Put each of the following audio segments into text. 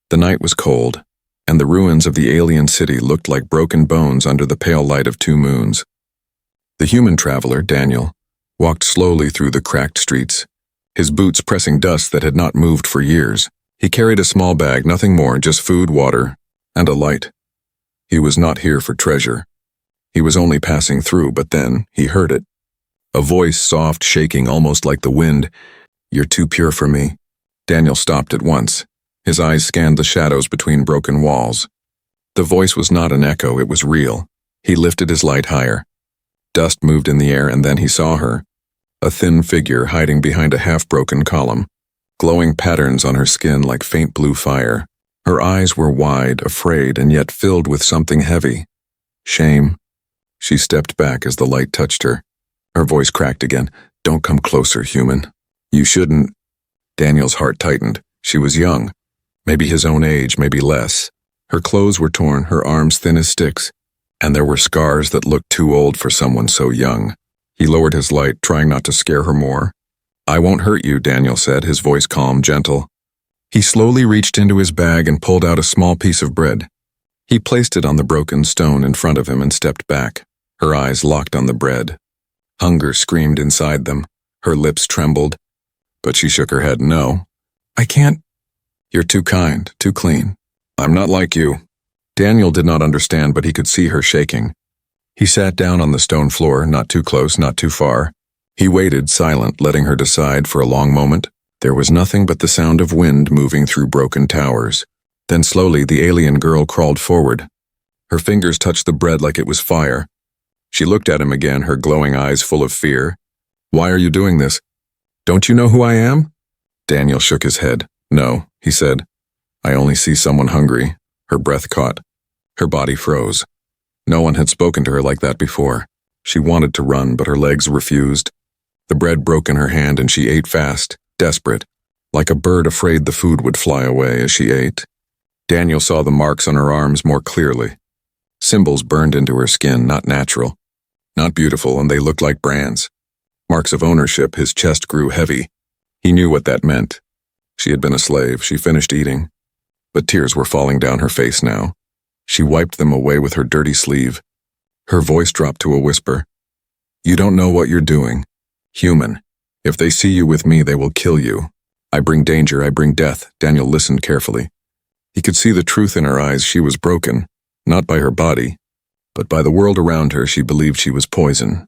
The night was cold, and the ruins of the alien city looked like broken bones under the pale light of 2 moons. The human traveler, Daniel, walked slowly through the cracked streets, his boots pressing dust that had not moved for years. He carried a small bag, nothing more, just food, water, and a light. He was not here for treasure. He was only passing through, but then he heard it. A voice, soft, shaking, almost like the wind. "You're too pure for me." Daniel stopped at once. His eyes scanned the shadows between broken walls. The voice was not an echo, it was real. He lifted his light higher. Dust moved in the air, and then he saw her. A thin figure hiding behind a half-broken column. Glowing patterns on her skin like faint blue fire. Her eyes were wide, afraid, and yet filled with something heavy. Shame. She stepped back as the light touched her. Her voice cracked again. "Don't come closer, human. You shouldn't." Daniel's heart tightened. She was young. Maybe his own age, maybe less. Her clothes were torn, her arms thin as sticks, and there were scars that looked too old for someone so young. He lowered his light, trying not to scare her more. "I won't hurt you," Daniel said, his voice calm, gentle. He slowly reached into his bag and pulled out a small piece of bread. He placed it on the broken stone in front of him and stepped back, her eyes locked on the bread. Hunger screamed inside them. Her lips trembled, but she shook her head. "No, I can't." "You're too kind, too clean. I'm not like you." Daniel did not understand, but he could see her shaking. He sat down on the stone floor, not too close, not too far. He waited, silent, letting her decide for a long moment. There was nothing but the sound of wind moving through broken towers. Then slowly the alien girl crawled forward. Her fingers touched the bread like it was fire. She looked at him again, her glowing eyes full of fear. "Why are you doing this? Don't you know who I am?" Daniel shook his head. "No," he said. "I only see someone hungry." Her breath caught. Her body froze. No one had spoken to her like that before. She wanted to run, but her legs refused. The bread broke in her hand and she ate fast, desperate, like a bird afraid the food would fly away as she ate. Daniel saw the marks on her arms more clearly. Symbols burned into her skin, not natural, not beautiful, and they looked like brands. Marks of ownership. His chest grew heavy. He knew what that meant. She had been a slave. She finished eating. But tears were falling down her face now. She wiped them away with her dirty sleeve. Her voice dropped to a whisper. "You don't know what you're doing. Human. If they see you with me, they will kill you. I bring danger, I bring death." Daniel listened carefully. He could see the truth in her eyes. She was broken, not by her body, but by the world around her. She believed she was poison,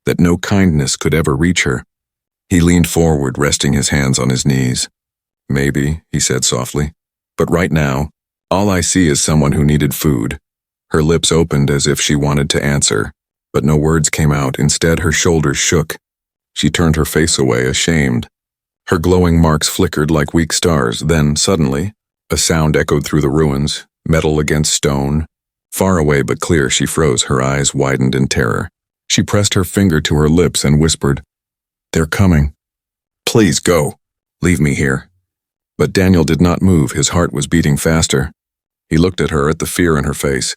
that no kindness could ever reach her. He leaned forward, resting his hands on his knees. "Maybe," he said softly, "but right now, all I see is someone who needed food." Her lips opened as if she wanted to answer, but no words came out. Instead, her shoulders shook. She turned her face away, ashamed. Her glowing marks flickered like weak stars. Then, suddenly, a sound echoed through the ruins, metal against stone. Far away but clear, she froze, her eyes widened in terror. She pressed her finger to her lips and whispered, "They're coming. Please go. Leave me here." But Daniel did not move. His heart was beating faster. He looked at her, at the fear in her face.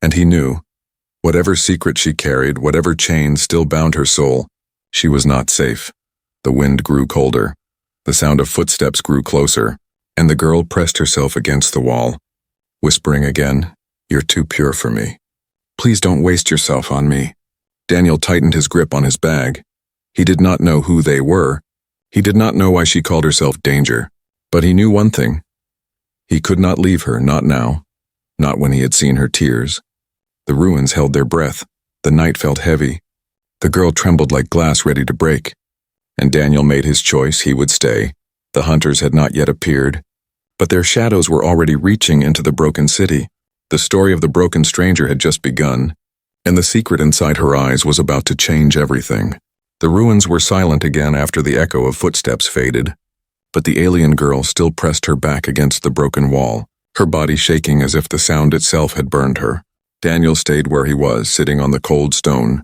And he knew, whatever secret she carried, whatever chains still bound her soul, she was not safe. The wind grew colder. The sound of footsteps grew closer, and the girl pressed herself against the wall, whispering again, "You're too pure for me. Please don't waste yourself on me." Daniel tightened his grip on his bag. He did not know who they were. He did not know why she called herself Danger. But he knew one thing. He could not leave her, not now, not when he had seen her tears. The ruins held their breath. The night felt heavy. The girl trembled like glass ready to break. And Daniel made his choice. He would stay. The hunters had not yet appeared, but their shadows were already reaching into the broken city. The story of the broken stranger had just begun, and the secret inside her eyes was about to change everything. The ruins were silent again after the echo of footsteps faded, but the alien girl still pressed her back against the broken wall, her body shaking as if the sound itself had burned her. Daniel stayed where he was, sitting on the cold stone,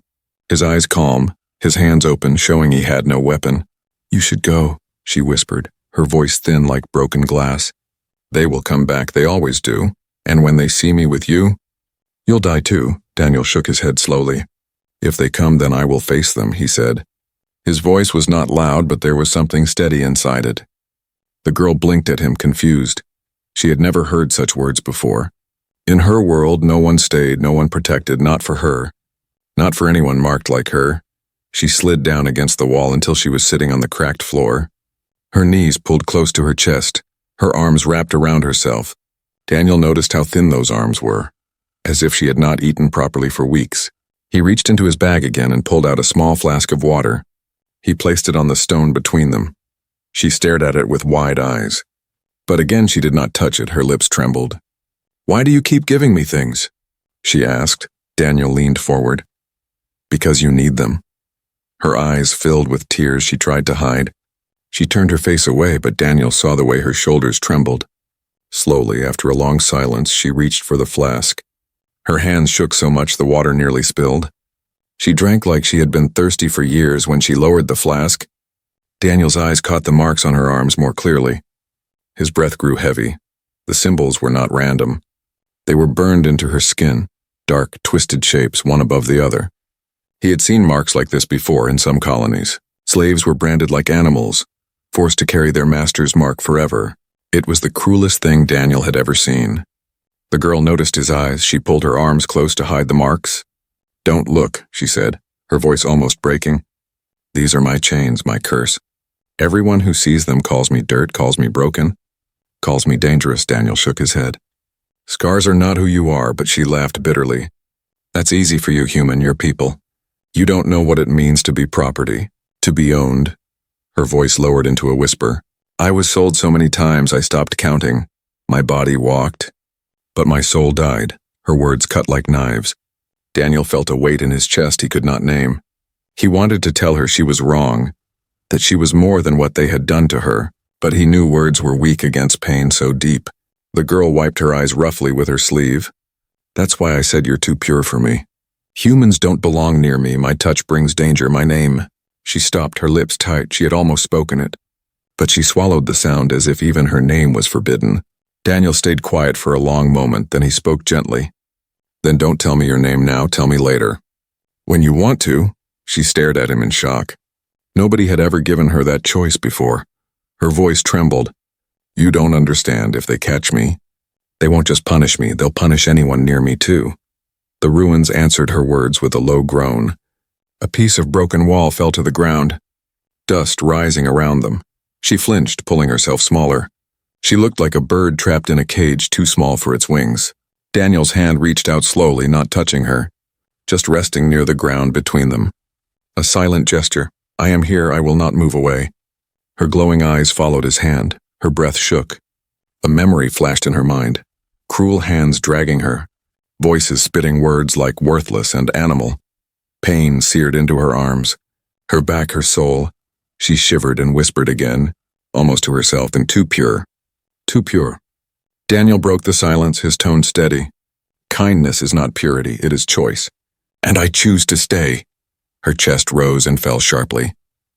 his eyes calm, his hands open, showing he had no weapon. "You should go," she whispered, her voice thin like broken glass. "They will come back, they always do, and when they see me with you, you'll die too." Daniel shook his head slowly. "If they come, then I will face them," he said. His voice was not loud, but there was something steady inside it. The girl blinked at him, confused. She had never heard such words before. In her world, no one stayed, no one protected, not for her. Not for anyone marked like her. She slid down against the wall until she was sitting on the cracked floor. Her knees pulled close to her chest, her arms wrapped around herself. Daniel noticed how thin those arms were, as if she had not eaten properly for weeks. He reached into his bag again and pulled out a small flask of water. He placed it on the stone between them. She stared at it with wide eyes. But again she did not touch it, her lips trembled. "Why do you keep giving me things?" she asked. Daniel leaned forward. "Because you need them." Her eyes filled with tears she tried to hide. She turned her face away, but Daniel saw the way her shoulders trembled. Slowly, after a long silence, she reached for the flask. Her hands shook so much the water nearly spilled. She drank like she had been thirsty for years. When she lowered the flask, Daniel's eyes caught the marks on her arms more clearly. His breath grew heavy. The symbols were not random. They were burned into her skin, dark, twisted shapes, one above the other. He had seen marks like this before in some colonies. Slaves were branded like animals, forced to carry their master's mark forever. It was the cruelest thing Daniel had ever seen. The girl noticed his eyes. She pulled her arms close to hide the marks. "Don't look," she said, her voice almost breaking. "These are my chains, my curse. Everyone who sees them calls me dirt, calls me broken, calls me dangerous." Daniel shook his head. "Scars are not who you are," but she laughed bitterly. "That's easy for you, human, your people. You don't know what it means to be property, to be owned." Her voice lowered into a whisper. "I was sold so many times I stopped counting. My body walked, but my soul died." Her words cut like knives. Daniel felt a weight in his chest he could not name. He wanted to tell her she was wrong, that she was more than what they had done to her, but he knew words were weak against pain so deep. The girl wiped her eyes roughly with her sleeve. "That's why I said you're too pure for me. Humans don't belong near me. My touch brings danger. My name." She stopped, her lips tight. She had almost spoken it, but she swallowed the sound as if even her name was forbidden. Daniel stayed quiet for a long moment, then he spoke gently. "Then don't tell me your name now, tell me later." "When you want to." She stared at him in shock. Nobody had ever given her that choice before. Her voice trembled. "You don't understand. If they catch me, they won't just punish me, they'll punish anyone near me too." The ruins answered her words with a low groan. A piece of broken wall fell to the ground, dust rising around them. She flinched, pulling herself smaller. She looked like a bird trapped in a cage too small for its wings. Daniel's hand reached out slowly, not touching her, just resting near the ground between them. A silent gesture. "I am here, I will not move away." Her glowing eyes followed his hand. Her breath shook. A memory flashed in her mind. Cruel hands dragging her. Voices spitting words like worthless and animal. Pain seared into her arms. Her back, her soul. She shivered and whispered again, almost to herself, and "Too pure. Too pure." Daniel broke the silence, his tone steady. "Kindness is not purity, it is choice. And I choose to stay." Her chest rose and fell sharply.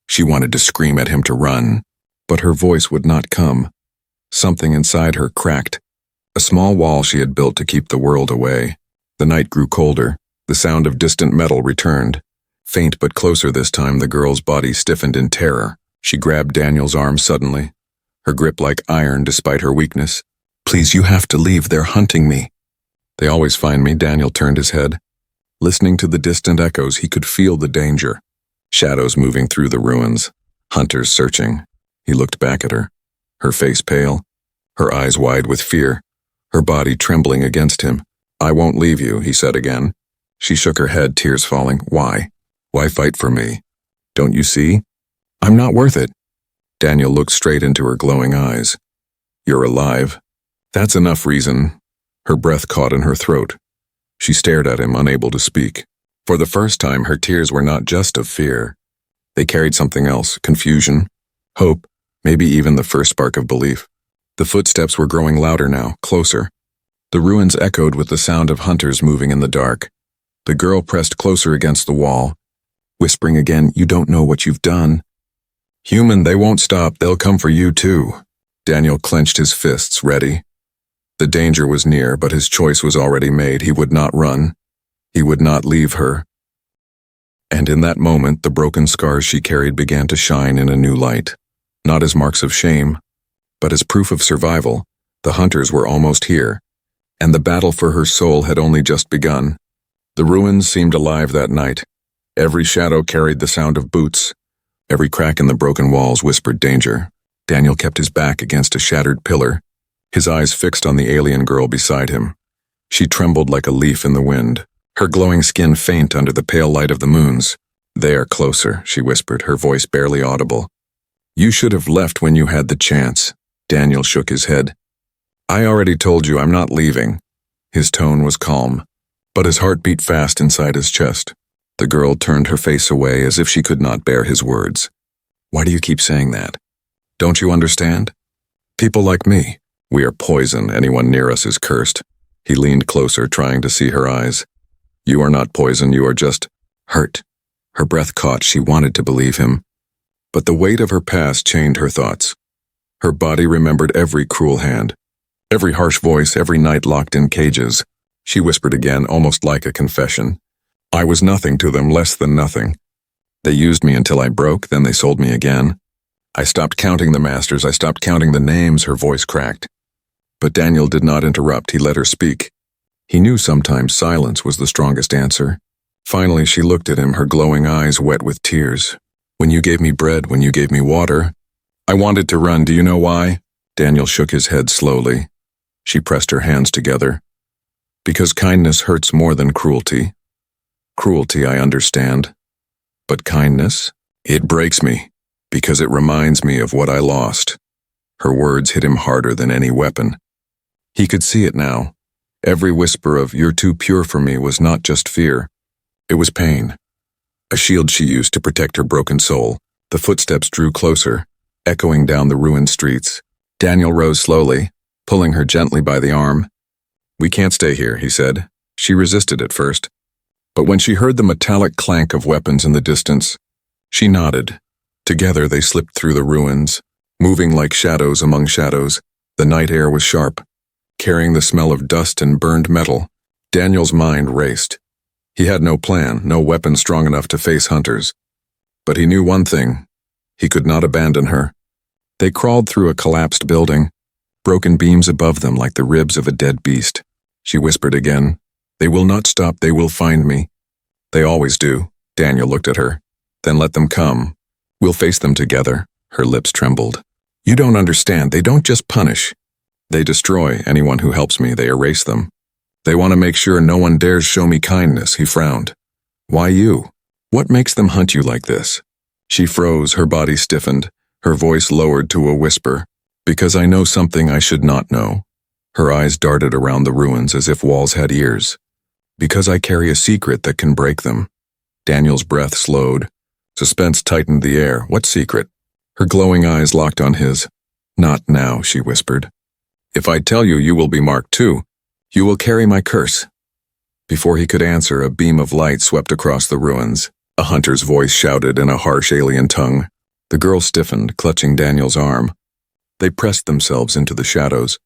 She wanted to scream at him to run, but her voice would not come. Something inside her cracked. A small wall she had built to keep the world away. The night grew colder. The sound of distant metal returned. Faint but closer this time, the girl's body stiffened in terror. She grabbed Daniel's arm suddenly, her grip like iron despite her weakness. "Please, you have to leave. They're hunting me." "They always find me." Daniel turned his head. Listening to the distant echoes, he could feel the danger. Shadows moving through the ruins. Hunters searching. He looked back at her, her face pale, her eyes wide with fear, her body trembling against him. "I won't leave you," he said again. She shook her head, tears falling. "Why? Why fight for me? Don't you see? I'm not worth it." Daniel looked straight into her glowing eyes. "You're alive. That's enough reason." Her breath caught in her throat. She stared at him, unable to speak. For the first time, her tears were not just of fear. They carried something else, confusion, hope, maybe even the first spark of belief. The footsteps were growing louder now, closer. The ruins echoed with the sound of hunters moving in the dark. The girl pressed closer against the wall, whispering again, "You don't know what you've done." "Human, they won't stop. They'll come for you too." Daniel clenched his fists, ready. The danger was near, but his choice was already made. He would not run. He would not leave her. And in that moment, the broken scars she carried began to shine in a new light. Not as marks of shame, but as proof of survival, The hunters were almost here, and the battle for her soul had only just begun. The ruins seemed alive that night. Every shadow carried the sound of boots. Every crack in the broken walls whispered danger. Daniel kept his back against a shattered pillar, his eyes fixed on the alien girl beside him. She trembled like a leaf in the wind, her glowing skin faint under the pale light of the moons. "They are closer," she whispered, her voice barely audible. "You should have left when you had the chance." Daniel shook his head. "I already told you I'm not leaving." His tone was calm, but his heart beat fast inside his chest. The girl turned her face away as if she could not bear his words. "Why do you keep saying that? Don't you understand? People like me, we are poison. Anyone near us is cursed." He leaned closer, trying to see her eyes. "You are not poison, you are just hurt." Her breath caught. She wanted to believe him. But the weight of her past chained her thoughts. Her body remembered every cruel hand, every harsh voice, every night locked in cages. She whispered again, almost like a confession. "I was nothing to them, less than nothing. They used me until I broke, then they sold me again. I stopped counting the masters, I stopped counting the names." Her voice cracked. But Daniel did not interrupt. He let her speak. He knew sometimes silence was the strongest answer. Finally, she looked at him, her glowing eyes wet with tears. "When you gave me bread, when you gave me water, I wanted to run. Do you know why?" Daniel shook his head slowly. She pressed her hands together. "Because kindness hurts more than cruelty. Cruelty, I understand. But kindness, it breaks me, because it reminds me of what I lost." Her words hit him harder than any weapon. He could see it now. Every whisper of "you're too pure for me" was not just fear. It was pain. A shield she used to protect her broken soul. The footsteps drew closer, echoing down the ruined streets. Daniel rose slowly, pulling her gently by the arm. "We can't stay here," he said. She resisted at first. But when she heard the metallic clank of weapons in the distance, she nodded. Together they slipped through the ruins, moving like shadows among shadows. The night air was sharp, carrying the smell of dust and burned metal. Daniel's mind raced. He had no plan, no weapon strong enough to face hunters. But he knew one thing. He could not abandon her. They crawled through a collapsed building, broken beams above them like the ribs of a dead beast. She whispered again, "They will not stop, they will find me." "They always do." Daniel looked at her. "Then let them come. We'll face them together." Her lips trembled. "You don't understand. They don't just punish. They destroy anyone who helps me. They erase them. They want to make sure no one dares show me kindness." He frowned. "Why you? What makes them hunt you like this?" She froze, her body stiffened, her voice lowered to a whisper. "Because I know something I should not know." Her eyes darted around the ruins as if walls had ears. "Because I carry a secret that can break them." Daniel's breath slowed. Suspense tightened the air. "What secret?" Her glowing eyes locked on his. "Not now," she whispered. "If I tell you, you will be marked too. You will carry my curse." Before he could answer, a beam of light swept across the ruins. A hunter's voice shouted in a harsh alien tongue. The girl stiffened, clutching Daniel's arm. They pressed themselves into the shadows.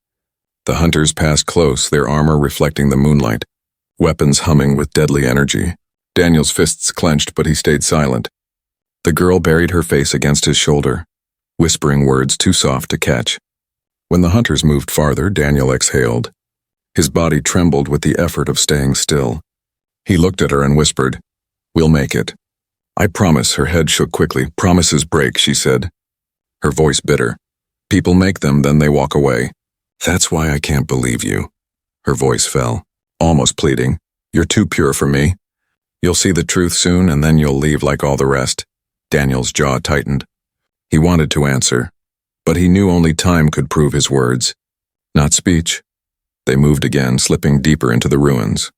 The hunters passed close, their armor reflecting the moonlight, weapons humming with deadly energy. Daniel's fists clenched, but he stayed silent. The girl buried her face against his shoulder, whispering words too soft to catch. When the hunters moved farther, Daniel exhaled. His body trembled with the effort of staying still. He looked at her and whispered, "We'll make it." "I promise." Her head shook quickly. "Promises break," she said, her voice bitter. "People make them, then they walk away. That's why I can't believe you." Her voice fell, almost pleading. "You're too pure for me. You'll see the truth soon, and then you'll leave like all the rest." Daniel's jaw tightened. He wanted to answer, but he knew only time could prove his words, not speech. They moved again, slipping deeper into the ruins.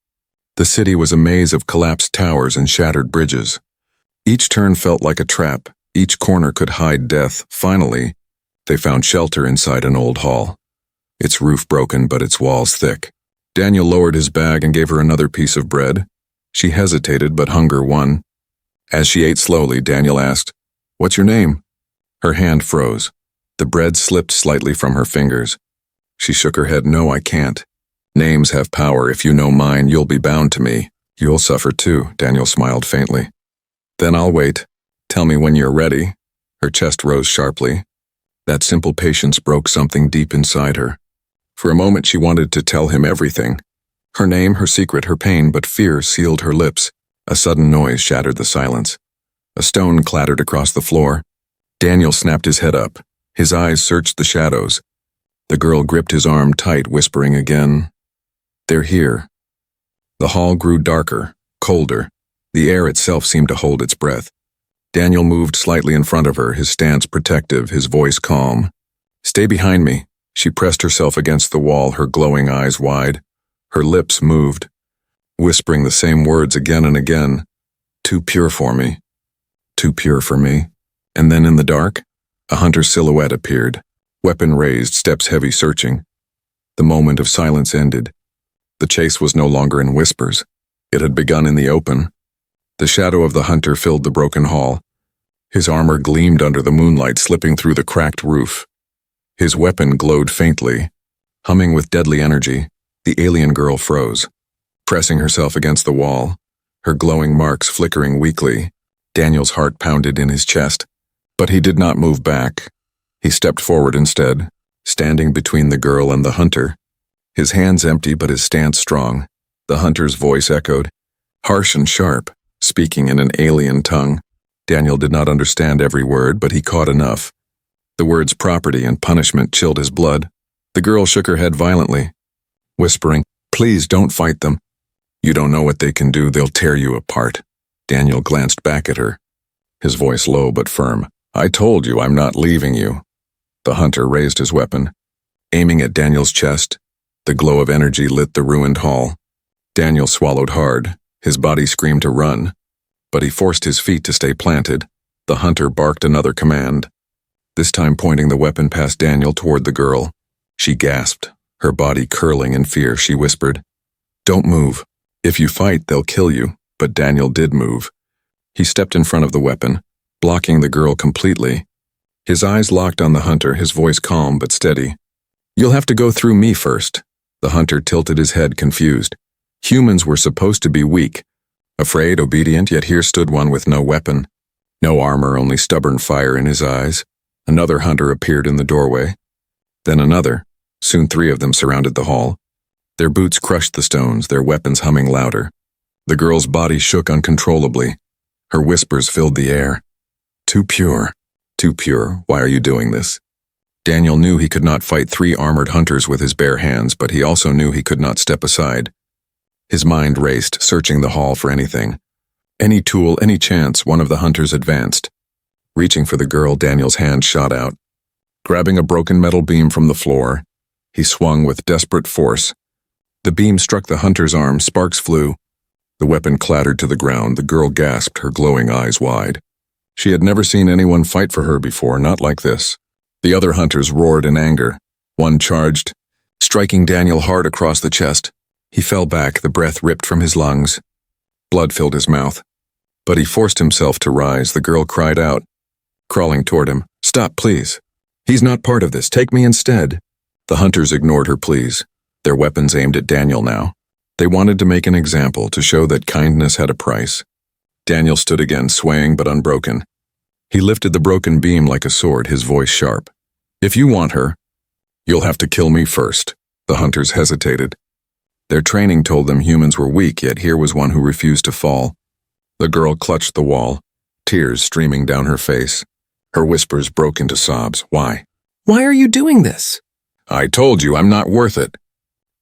The city was a maze of collapsed towers and shattered bridges. Each turn felt like a trap. Each corner could hide death. Finally, they found shelter inside an old hall. Its roof broken, but its walls thick. Daniel lowered his bag and gave her another piece of bread. She hesitated, but hunger won. As she ate slowly, Daniel asked, "What's your name?" Her hand froze. The bread slipped slightly from her fingers. She shook her head. "No, I can't. Names have power. If you know mine, you'll be bound to me." "You'll suffer too," Daniel smiled faintly. "Then I'll wait. Tell me when you're ready." Her chest rose sharply. That simple patience broke something deep inside her. For a moment she wanted to tell him everything. Her name, her secret, her pain, but fear sealed her lips. A sudden noise shattered the silence. A stone clattered across the floor. Daniel snapped his head up. His eyes searched the shadows. The girl gripped his arm tight, whispering again, "They're here." The hall grew darker, colder. The air itself seemed to hold its breath. Daniel moved slightly in front of her, his stance protective, his voice calm. "Stay behind me." She pressed herself against the wall, her glowing eyes wide. Her lips moved, whispering the same words again and again. "Too pure for me. Too pure for me." And then in the dark, a hunter's silhouette appeared, weapon raised, steps heavy, searching. The moment of silence ended. The chase was no longer in whispers. It had begun in the open. The shadow of the hunter filled the broken hall. His armor gleamed under the moonlight, slipping through the cracked roof. His weapon glowed faintly. Humming with deadly energy, the alien girl froze, pressing herself against the wall, her glowing marks flickering weakly. Daniel's heart pounded in his chest, but he did not move back. He stepped forward instead, standing between the girl and the hunter. His hands empty, but his stance strong. The hunter's voice echoed, harsh and sharp, speaking in an alien tongue. Daniel did not understand every word, but he caught enough. The words property and punishment chilled his blood. The girl shook her head violently, whispering, "Please don't fight them. You don't know what they can do. They'll tear you apart." Daniel glanced back at her, his voice low but firm. "I told you I'm not leaving you." The hunter raised his weapon, aiming at Daniel's chest. The glow of energy lit the ruined hall. Daniel swallowed hard. His body screamed to run, but he forced his feet to stay planted. The hunter barked another command, this time pointing the weapon past Daniel toward the girl. She gasped, her body curling in fear. She whispered, "Don't move. If you fight, they'll kill you." But Daniel did move. He stepped in front of the weapon, blocking the girl completely. His eyes locked on the hunter, his voice calm but steady. "You'll have to go through me first." The hunter tilted his head, confused. Humans were supposed to be weak, afraid, obedient, yet here stood one with no weapon. No armor, only stubborn fire in his eyes. Another hunter appeared in the doorway. Then another. Soon 3 of them surrounded the hall. Their boots crushed the stones, their weapons humming louder. The girl's body shook uncontrollably. Her whispers filled the air. "Too pure. Too pure. Why are you doing this?" Daniel knew he could not fight 3 armored hunters with his bare hands, but he also knew he could not step aside. His mind raced, searching the hall for anything. Any tool, any chance. One of the hunters advanced. Reaching for the girl, Daniel's hand shot out. Grabbing a broken metal beam from the floor, he swung with desperate force. The beam struck the hunter's arm, sparks flew. The weapon clattered to the ground. The girl gasped, her glowing eyes wide. She had never seen anyone fight for her before, not like this. The other hunters roared in anger. One charged, striking Daniel hard across the chest. He fell back, the breath ripped from his lungs. Blood filled his mouth. But he forced himself to rise. The girl cried out, crawling toward him, "Stop, please. He's not part of this. Take me instead." The hunters ignored her pleas, their weapons aimed at Daniel now. They wanted to make an example, to show that kindness had a price. Daniel stood again, swaying but unbroken. He lifted the broken beam like a sword, his voice sharp. "If you want her, you'll have to kill me first." The hunters hesitated. Their training told them humans were weak, yet here was one who refused to fall. The girl clutched the wall, tears streaming down her face. Her whispers broke into sobs. "Why? Why are you doing this?" "I told you I'm not worth it."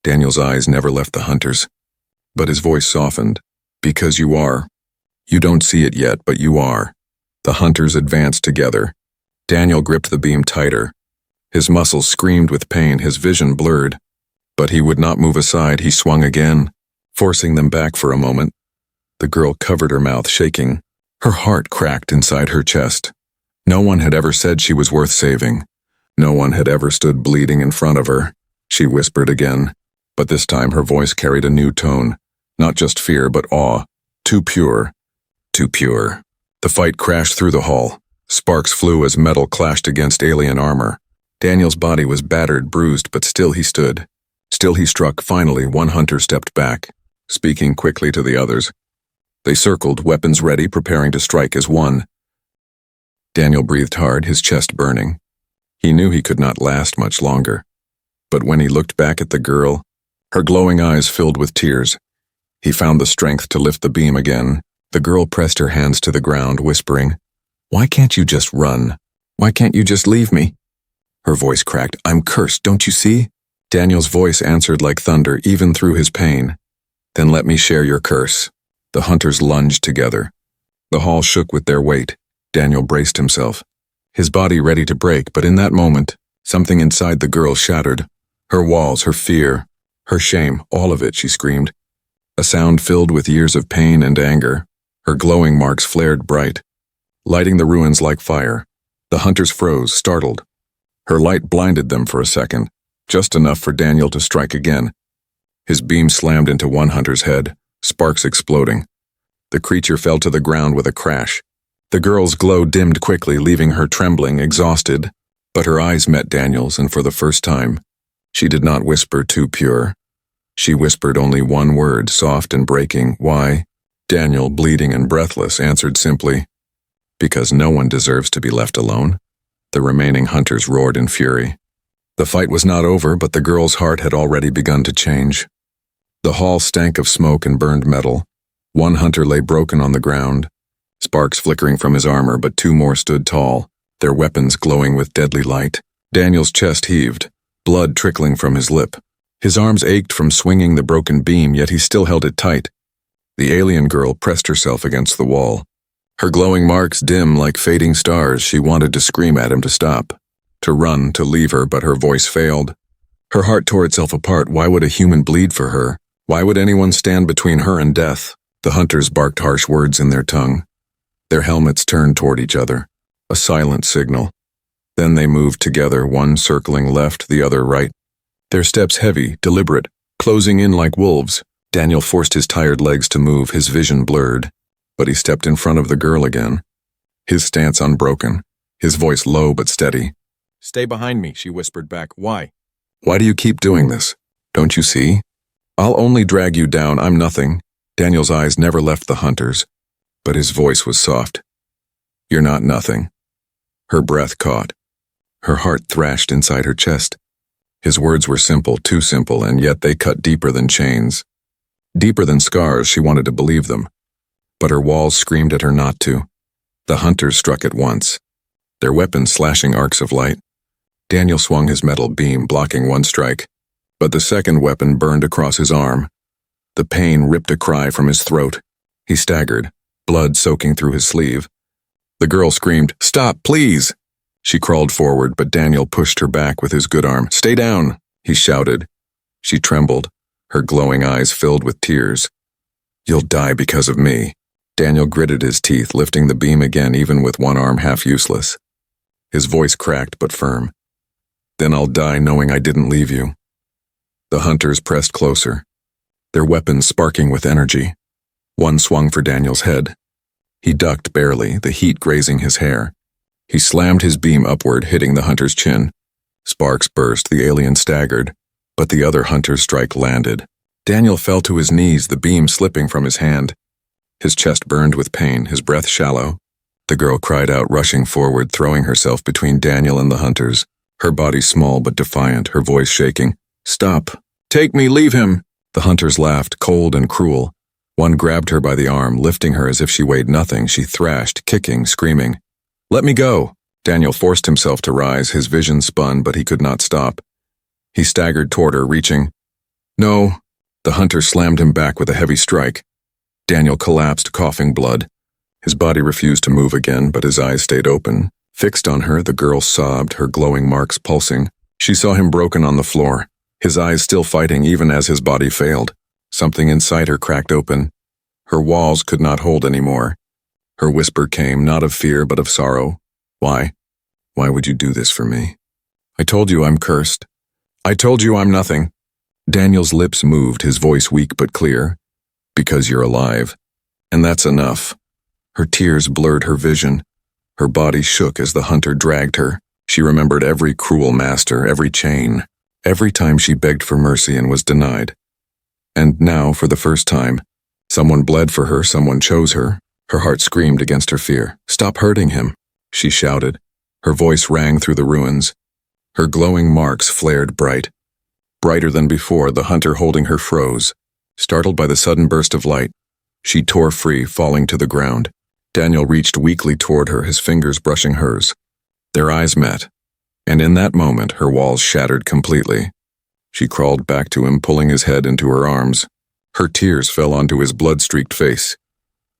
Daniel's eyes never left the hunters, but his voice softened. "Because you are. You don't see it yet, but you are." The hunters advanced together. Daniel gripped the beam tighter. His muscles screamed with pain, his vision blurred. But he would not move aside. He swung again, forcing them back for a moment. The girl covered her mouth, shaking. Her heart cracked inside her chest. No one had ever said she was worth saving. No one had ever stood bleeding in front of her. She whispered again, but this time her voice carried a new tone. Not just fear, but awe. Too pure. Too pure. The fight crashed through the hall. Sparks flew as metal clashed against alien armor. Daniel's body was battered, bruised, but still he stood. Still he struck. Finally, one hunter stepped back, speaking quickly to the others. They circled, weapons ready, preparing to strike as one. Daniel breathed hard, his chest burning. He knew he could not last much longer. But when he looked back at the girl, her glowing eyes filled with tears, he found the strength to lift the beam again. The girl pressed her hands to the ground, whispering, "Why can't you just run? Why can't you just leave me?" Her voice cracked. "I'm cursed, don't you see?" Daniel's voice answered like thunder, even through his pain. "Then let me share your curse." The hunters lunged together. The hall shook with their weight. Daniel braced himself, his body ready to break, but in that moment, something inside the girl shattered. Her walls, her fear, her shame, all of it, she screamed. A sound filled with years of pain and anger. Her glowing marks flared bright, lighting the ruins like fire. The hunters froze, startled. Her light blinded them for a second, just enough for Daniel to strike again. His beam slammed into one hunter's head, sparks exploding. The creature fell to the ground with a crash. The girl's glow dimmed quickly, leaving her trembling, exhausted. But her eyes met Daniel's, and for the first time, she did not whisper too pure. She whispered only one word, soft and breaking. "Why?" Daniel, bleeding and breathless, answered simply, "Because no one deserves to be left alone." The remaining hunters roared in fury. The fight was not over, but the girl's heart had already begun to change. The hall stank of smoke and burned metal. One hunter lay broken on the ground, sparks flickering from his armor, but two more stood tall, their weapons glowing with deadly light. Daniel's chest heaved, blood trickling from his lip. His arms ached from swinging the broken beam, yet he still held it tight. The alien girl pressed herself against the wall. Her glowing marks dim like fading stars. She wanted to scream at him to stop, to run, to leave her, but her voice failed. Her heart tore itself apart. Why would a human bleed for her? Why would anyone stand between her and death? The hunters barked harsh words in their tongue. Their helmets turned toward each other, a silent signal. Then they moved together, one circling left, the other right. Their steps heavy, deliberate, closing in like wolves. Daniel forced his tired legs to move, his vision blurred. But he stepped in front of the girl again, his stance unbroken, his voice low but steady. "Stay behind me," she whispered back. "Why? Why do you keep doing this? Don't you see? I'll only drag you down. I'm nothing." Daniel's eyes never left the hunters, but his voice was soft. "You're not nothing." Her breath caught. Her heart thrashed inside her chest. His words were simple, too simple, and yet they cut deeper than chains. Deeper than scars. She wanted to believe them, but her walls screamed at her not to. The hunters struck at once, their weapons slashing arcs of light. Daniel swung his metal beam, blocking one strike, but the second weapon burned across his arm. The pain ripped a cry from his throat. He staggered, blood soaking through his sleeve. The girl screamed, "Stop, please!" She crawled forward, but Daniel pushed her back with his good arm. "Stay down," he shouted. She trembled, her glowing eyes filled with tears. "You'll die because of me." Daniel gritted his teeth, lifting the beam again, even with one arm half useless. His voice cracked but firm. "Then I'll die knowing I didn't leave you." The hunters pressed closer, their weapons sparking with energy. One swung for Daniel's head. He ducked barely, the heat grazing his hair. He slammed his beam upward, hitting the hunter's chin. Sparks burst, the alien staggered, but the other hunter's strike landed. Daniel fell to his knees, the beam slipping from his hand. His chest burned with pain, his breath shallow. The girl cried out, rushing forward, throwing herself between Daniel and the hunters, her body small but defiant, her voice shaking. "Stop! Take me, leave him!" The hunters laughed, cold and cruel. One grabbed her by the arm, lifting her as if she weighed nothing. She thrashed, kicking, screaming. "Let me go!" Daniel forced himself to rise, his vision spun, but he could not stop. He staggered toward her, reaching. "No!" The hunter slammed him back with a heavy strike. Daniel collapsed, coughing blood. His body refused to move again, but his eyes stayed open. Fixed on her, the girl sobbed, her glowing marks pulsing. She saw him broken on the floor, his eyes still fighting even as his body failed. Something inside her cracked open. Her walls could not hold anymore. Her whisper came, not of fear, but of sorrow. "Why? Why would you do this for me? I told you I'm cursed. I told you I'm nothing." Daniel's lips moved, his voice weak but clear. "Because you're alive. And that's enough." Her tears blurred her vision. Her body shook as the hunter dragged her. She remembered every cruel master, every chain, every time she begged for mercy and was denied. And now, for the first time, someone bled for her, someone chose her. Her heart screamed against her fear. "Stop hurting him," she shouted. Her voice rang through the ruins. Her glowing marks flared bright. Brighter than before, the hunter holding her froze. Startled by the sudden burst of light, she tore free, falling to the ground. Daniel reached weakly toward her, his fingers brushing hers. Their eyes met, and in that moment her walls shattered completely. She crawled back to him, pulling his head into her arms. Her tears fell onto his blood-streaked face.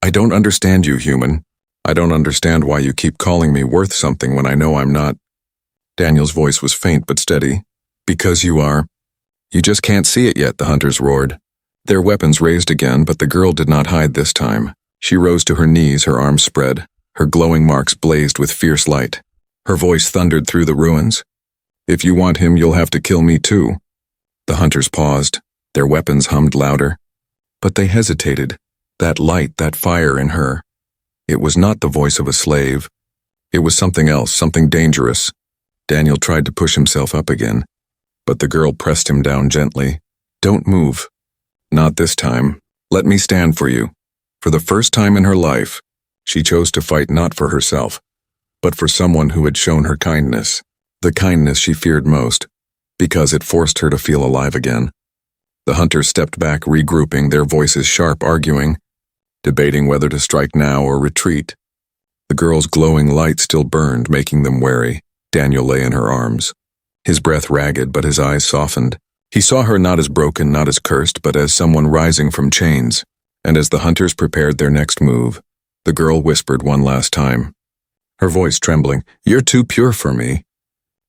"I don't understand you, human. I don't understand why you keep calling me worth something when I know I'm not." Daniel's voice was faint but steady. "Because you are. You just can't see it yet," the hunters roared. Their weapons raised again, but the girl did not hide this time. She rose to her knees, her arms spread. Her glowing marks blazed with fierce light. Her voice thundered through the ruins. "If you want him, you'll have to kill me too." The hunters paused. Their weapons hummed louder. But they hesitated. That light, that fire in her. It was not the voice of a slave. It was something else, something dangerous. Daniel tried to push himself up again, but the girl pressed him down gently. "Don't move. Not this time. Let me stand for you." For the first time in her life, she chose to fight not for herself, but for someone who had shown her kindness. The kindness she feared most, because it forced her to feel alive again. The hunters stepped back, regrouping, their voices sharp, arguing, debating whether to strike now or retreat. The girl's glowing light still burned, making them wary. Daniel lay in her arms, his breath ragged, but his eyes softened. He saw her not as broken, not as cursed, but as someone rising from chains. And as the hunters prepared their next move, the girl whispered one last time, her voice trembling, "You're too pure for me,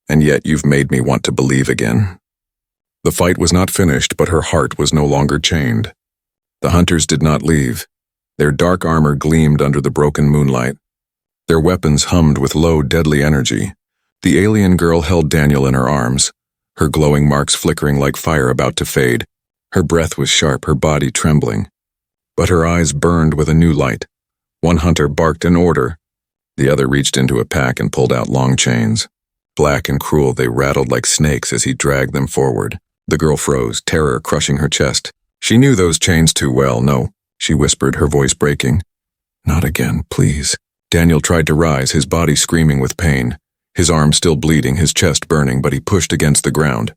and yet you've made me want to believe again." The fight was not finished, but her heart was no longer chained. The hunters did not leave. Their dark armor gleamed under the broken moonlight. Their weapons hummed with low, deadly energy. The alien girl held Daniel in her arms, her glowing marks flickering like fire about to fade. Her breath was sharp, her body trembling. But her eyes burned with a new light. One hunter barked an order. The other reached into a pack and pulled out long chains. Black and cruel, they rattled like snakes as he dragged them forward. The girl froze, terror crushing her chest. She knew those chains too well. "No," she whispered, her voice breaking. "Not again, please." Daniel tried to rise, his body screaming with pain. His arm still bleeding, his chest burning, but he pushed against the ground.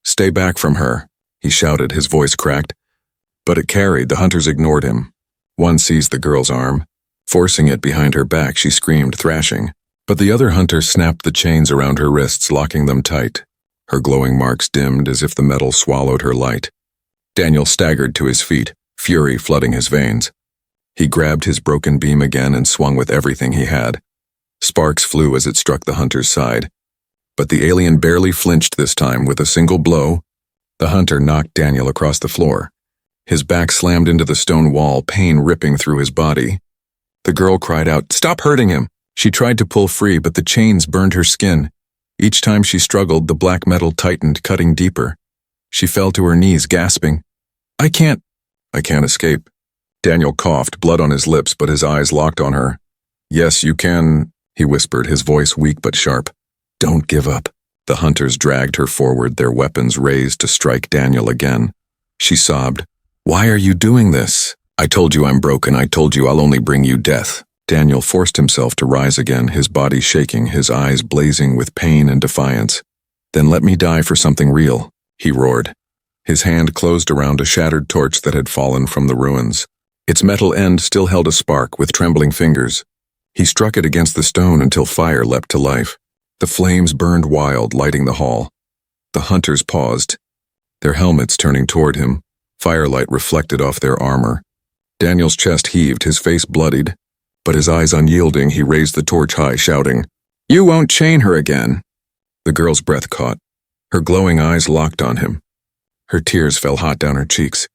"Stay back from her," he shouted, his voice cracked. But it carried. The hunters ignored him. One seized the girl's arm. Forcing it behind her back, she screamed, thrashing. But the other hunter snapped the chains around her wrists, locking them tight. Her glowing marks dimmed as if the metal swallowed her light. Daniel staggered to his feet, fury flooding his veins. He grabbed his broken beam again and swung with everything he had. Sparks flew as it struck the hunter's side. But the alien barely flinched this time. With a single blow, the hunter knocked Daniel across the floor. His back slammed into the stone wall, pain ripping through his body. The girl cried out, "Stop hurting him!" She tried to pull free, but the chains burned her skin. Each time she struggled, the black metal tightened, cutting deeper. She fell to her knees, gasping, I can't escape." Daniel coughed, blood on his lips, but his eyes locked on her. "Yes, you can," he whispered, his voice weak but sharp. "Don't give up." The hunters dragged her forward, their weapons raised to strike Daniel again. She sobbed, "Why are you doing this? I told you I'm broken. I told you I'll only bring you death." Daniel forced himself to rise again, his body shaking, his eyes blazing with pain and defiance. "Then let me die for something real," he roared. His hand closed around a shattered torch that had fallen from the ruins. Its metal end still held a spark with trembling fingers. He struck it against the stone until fire leapt to life. The flames burned wild, lighting the hall. The hunters paused, their helmets turning toward him. Firelight reflected off their armor. Daniel's chest heaved, his face bloodied, but his eyes unyielding, he raised the torch high, shouting, "You won't chain her again." The girl's breath caught. Her glowing eyes locked on him. Her tears fell hot down her cheeks.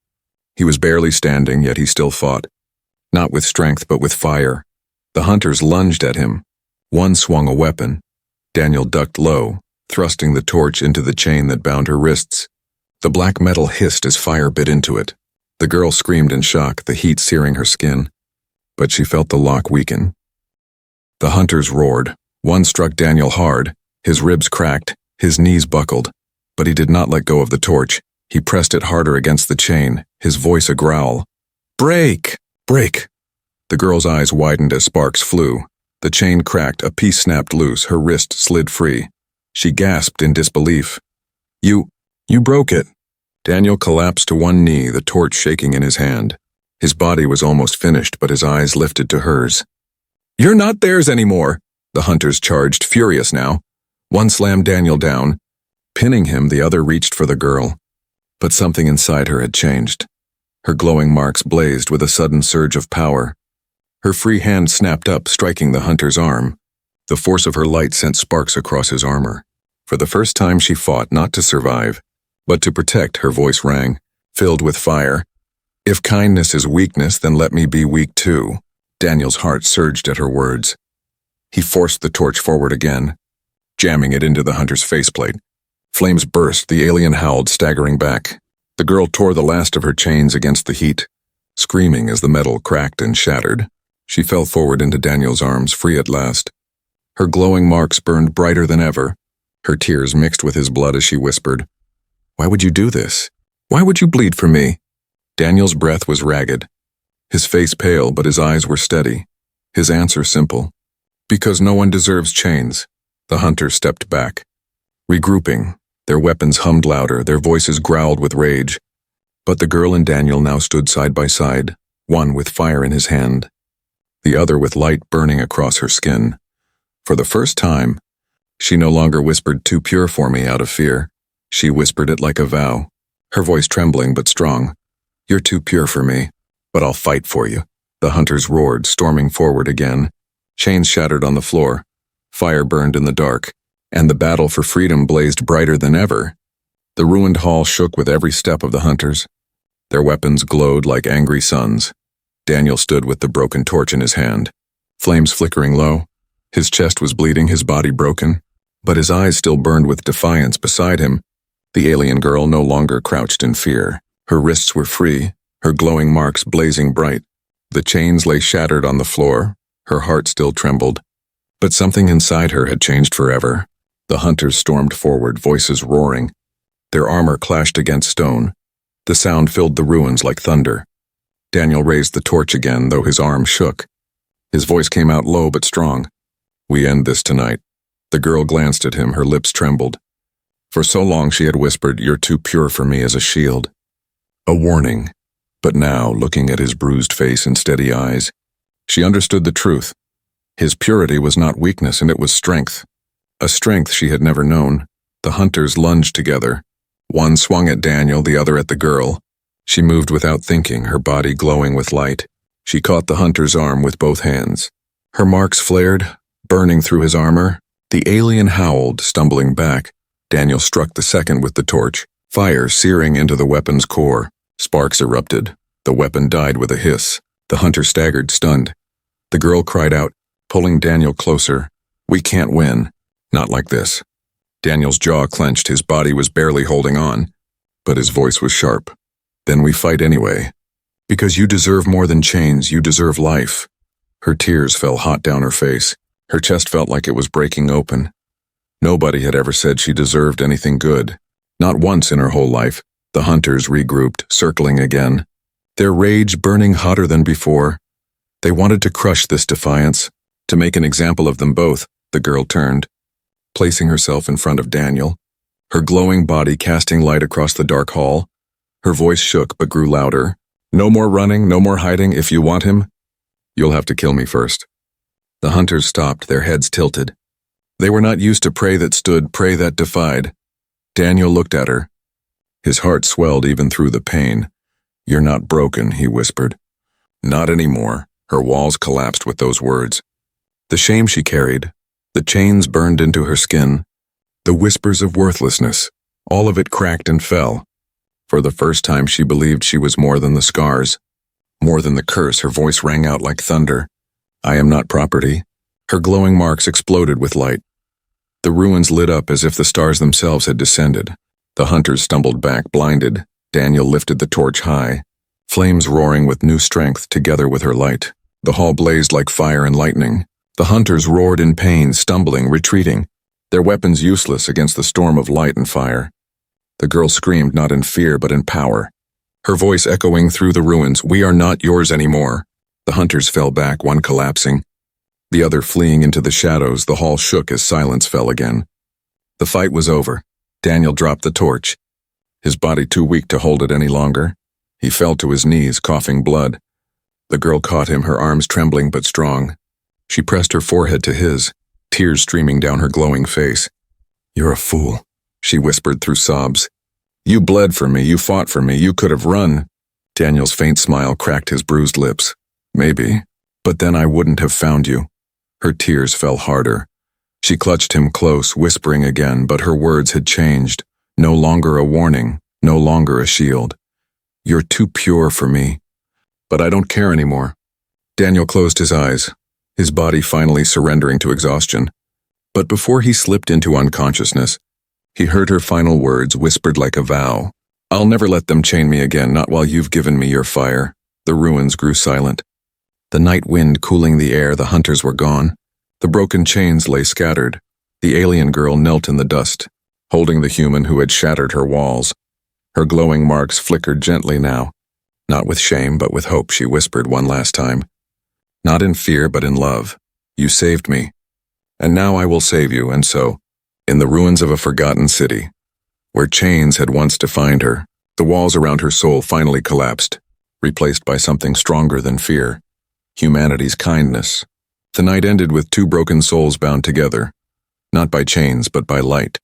He was barely standing, yet he still fought. Not with strength, but with fire. The hunters lunged at him. One swung a weapon. Daniel ducked low, thrusting the torch into the chain that bound her wrists. The black metal hissed as fire bit into it. The girl screamed in shock, the heat searing her skin. But she felt the lock weaken. The hunters roared. One struck Daniel hard. His ribs cracked, his knees buckled. But he did not let go of the torch. He pressed it harder against the chain, his voice a growl. "Break! Break!" The girl's eyes widened as sparks flew. The chain cracked, a piece snapped loose, her wrist slid free. She gasped in disbelief. You You broke it. Daniel collapsed to one knee, the torch shaking in his hand. His body was almost finished, but his eyes lifted to hers. You're not theirs anymore, the hunters charged, furious now. One slammed Daniel down. Pinning him, the other reached for the girl. But something inside her had changed. Her glowing marks blazed with a sudden surge of power. Her free hand snapped up, striking the hunter's arm. The force of her light sent sparks across his armor. For the first time she fought not to survive, but to protect. Her voice rang, filled with fire. If kindness is weakness, then let me be weak too. Daniel's heart surged at her words. He forced the torch forward again, jamming it into the hunter's faceplate. Flames burst, the alien howled, staggering back. The girl tore the last of her chains against the heat, screaming as the metal cracked and shattered. She fell forward into Daniel's arms, free at last. Her glowing marks burned brighter than ever. Her tears mixed with his blood as she whispered, "Why would you do this? Why would you bleed for me?" Daniel's breath was ragged, his face pale, but his eyes were steady. His answer simple, "Because no one deserves chains." The hunter stepped back. Regrouping, their weapons hummed louder, their voices growled with rage. But the girl and Daniel now stood side by side, one with fire in his hand, the other with light burning across her skin. For the first time, she no longer whispered "too pure for me" out of fear. She whispered it like a vow, her voice trembling but strong. "You're too pure for me, but I'll fight for you." The hunters roared, storming forward again. Chains shattered on the floor, fire burned in the dark, and the battle for freedom blazed brighter than ever. The ruined hall shook with every step of the hunters. Their weapons glowed like angry suns. Daniel stood with the broken torch in his hand, flames flickering low. His chest was bleeding, his body broken, but his eyes still burned with defiance. Beside him, the alien girl no longer crouched in fear. Her wrists were free, her glowing marks blazing bright. The chains lay shattered on the floor, her heart still trembled. But something inside her had changed forever. The hunters stormed forward, voices roaring. Their armor clashed against stone. The sound filled the ruins like thunder. Daniel raised the torch again, though his arm shook. His voice came out low but strong. "We end this tonight." The girl glanced at him, her lips trembled. For so long she had whispered, "You're too pure for me," as a shield. A warning. But now, looking at his bruised face and steady eyes, she understood the truth. His purity was not weakness, and it was strength. A strength she had never known. The hunters lunged together. One swung at Daniel, the other at the girl. She moved without thinking, her body glowing with light. She caught the hunter's arm with both hands. Her marks flared, burning through his armor. The alien howled, stumbling back. Daniel struck the second with the torch, fire searing into the weapon's core. Sparks erupted. The weapon died with a hiss. The hunter staggered, stunned. The girl cried out, pulling Daniel closer. "We can't win. Not like this." Daniel's jaw clenched, his body was barely holding on, but his voice was sharp. "Then we fight anyway. Because you deserve more than chains, you deserve life." Her tears fell hot down her face. Her chest felt like it was breaking open. Nobody had ever said she deserved anything good. Not once in her whole life. The hunters regrouped, circling again, their rage burning hotter than before. They wanted to crush this defiance, to make an example of them both. The girl turned, placing herself in front of Daniel, her glowing body casting light across the dark hall. Her voice shook but grew louder. "No more running, no more hiding. If you want him, you'll have to kill me first." The hunters stopped, their heads tilted. They were not used to prey that stood, prey that defied. Daniel looked at her. His heart swelled even through the pain. "You're not broken," he whispered. "Not anymore." Her walls collapsed with those words. The shame she carried, the chains burned into her skin, the whispers of worthlessness, all of it cracked and fell. For the first time she believed she was more than the scars, more than the curse. Her voice rang out like thunder. "I am not property." Her glowing marks exploded with light. The ruins lit up as if the stars themselves had descended. The hunters stumbled back, blinded. Daniel lifted the torch high, flames roaring with new strength together with her light. The hall blazed like fire and lightning. The hunters roared in pain, stumbling, retreating, their weapons useless against the storm of light and fire. The girl screamed not in fear but in power, her voice echoing through the ruins, "We are not yours anymore." The hunters fell back, one collapsing, the other fleeing into the shadows. The hall shook as silence fell again. The fight was over. Daniel dropped the torch. his body too weak to hold it any longer. He fell to his knees, coughing blood. The girl caught him, her arms trembling but strong. She pressed her forehead to his, tears streaming down her glowing face. "You're a fool," she whispered through sobs. "You bled for me, you fought for me, you could have run." Daniel's faint smile cracked his bruised lips. "Maybe, but then I wouldn't have found you." Her tears fell harder. She clutched him close, whispering again, but her words had changed. No longer a warning, no longer a shield. "You're too pure for me. But I don't care anymore." Daniel closed his eyes, his body finally surrendering to exhaustion. But before he slipped into unconsciousness, he heard her final words whispered like a vow. "I'll never let them chain me again, not while you've given me your fire." The ruins grew silent. The night wind cooling the air, the hunters were gone. The broken chains lay scattered. The alien girl knelt in the dust, holding the human who had shattered her walls. Her glowing marks flickered gently now. Not with shame, but with hope, she whispered one last time. "Not in fear, but in love. You saved me. And now I will save you," and so, in the ruins of a forgotten city, where chains had once defined her, the walls around her soul finally collapsed, replaced by something stronger than fear. Humanity's kindness. The night ended with two broken souls bound together, not by chains, but by light.